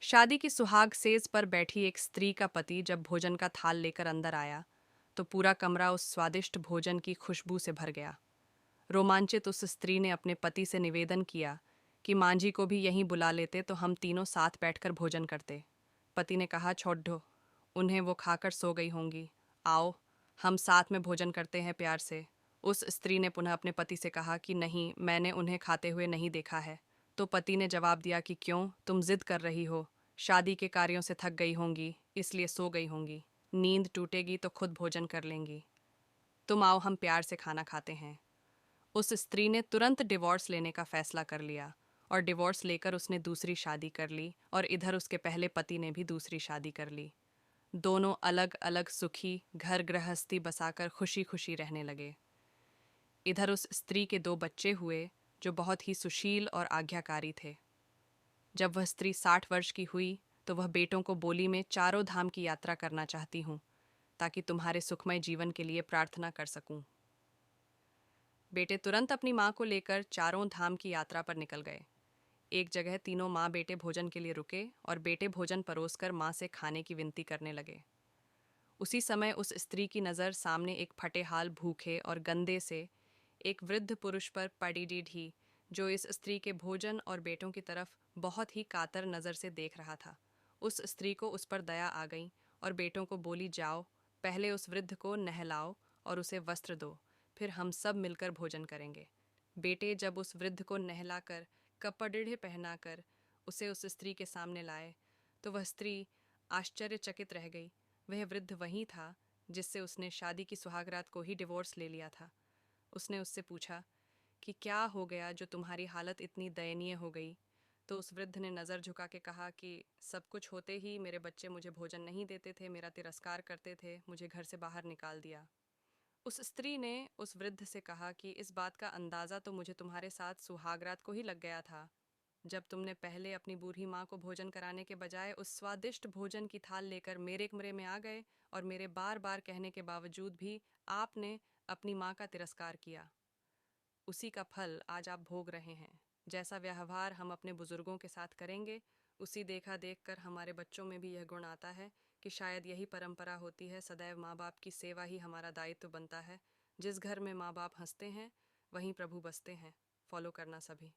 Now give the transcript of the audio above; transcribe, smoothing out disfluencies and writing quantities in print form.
शादी की सुहाग सेज पर बैठी एक स्त्री का पति जब भोजन का थाल लेकर अंदर आया तो पूरा कमरा उस स्वादिष्ट भोजन की खुशबू से भर गया। रोमांचित उस स्त्री ने अपने पति से निवेदन किया कि मांझी को भी यहीं बुला लेते तो हम तीनों साथ बैठकर भोजन करते। पति ने कहा, छोड़ो, उन्हें वो खाकर सो गई होंगी। आओ, हम साथ में भोजन करते हैं प्यार से। उस स्त्री ने पुनः अपने पति से कहा कि नहीं, मैंने उन्हें खाते हुए नहीं देखा है। तो पति ने जवाब दिया कि क्यों, तुम जिद कर रही हो, शादी के कार्यों से थक गई होंगी, इसलिए सो गई होंगी। नींद टूटेगी तो खुद भोजन कर लेंगी। तुम आओ, हम प्यार से खाना खाते हैं। उस स्त्री ने तुरंत डिवोर्स लेने का फैसला कर लिया और डिवोर्स लेकर उसने दूसरी शादी कर ली और इधर उसके पहले पति ने भी दूसरी शादी कर ली। दोनों अलग अलग सुखी घर गृहस्थी बसाकर खुशी खुशी रहने लगे। इधर उस स्त्री के 2 बच्चे हुए जो बहुत ही सुशील और आज्ञाकारी थे। जब वह स्त्री 60 वर्ष की हुई तो वह बेटों को बोली, में चारों धाम की यात्रा करना चाहती हूँ ताकि तुम्हारे सुखमय जीवन के लिए प्रार्थना कर सकूं। बेटे तुरंत अपनी माँ को लेकर चारों धाम की यात्रा पर निकल गए। एक जगह तीनों माँ बेटे भोजन के लिए रुके और बेटे भोजन परोसकर माँ से खाने की विनती करने लगे। उसी समय उस स्त्री की नज़र सामने एक फटेहाल, भूखे और गंदे से एक वृद्ध पुरुष पर पड़ी ढी, जो इस स्त्री के भोजन और बेटों की तरफ बहुत ही कातर नज़र से देख रहा था। उस स्त्री को उस पर दया आ गई और बेटों को बोली, जाओ, पहले उस वृद्ध को नहलाओ और उसे वस्त्र दो, फिर हम सब मिलकर भोजन करेंगे। बेटे जब उस वृद्ध को नहलाकर कपड़े पहनाकर उसे उस स्त्री के सामने लाए तो वह स्त्री आश्चर्यचकित रह गई। वह वृद्ध वही था जिससे उसने शादी की सुहागरात को ही डिवोर्स ले लिया था। उसने उससे पूछा कि क्या हो गया जो तुम्हारी हालत इतनी दयनीय हो गई। तो उस वृद्ध ने नज़र झुका के कहा कि सब कुछ होते ही मेरे बच्चे मुझे भोजन नहीं देते थे, मेरा तिरस्कार करते थे, मुझे घर से बाहर निकाल दिया। उस स्त्री ने उस वृद्ध से कहा कि इस बात का अंदाज़ा तो मुझे तुम्हारे साथ सुहागरात को ही लग गया था, जब तुमने पहले अपनी बूढ़ी माँ को भोजन कराने के बजाय उस स्वादिष्ट भोजन की थाल लेकर मेरे कमरे में आ गए और मेरे बार बार कहने के बावजूद भी आपने अपनी माँ का तिरस्कार किया। उसी का फल आज आप भोग रहे हैं। जैसा व्यवहार हम अपने बुजुर्गों के साथ करेंगे, उसी देखा देख कर हमारे बच्चों में भी यह गुण आता है कि शायद यही परंपरा होती है। सदैव माँ बाप की सेवा ही हमारा दायित्व बनता है। जिस घर में माँ बाप हंसते हैं वहीं प्रभु बसते हैं। फॉलो करना सभी।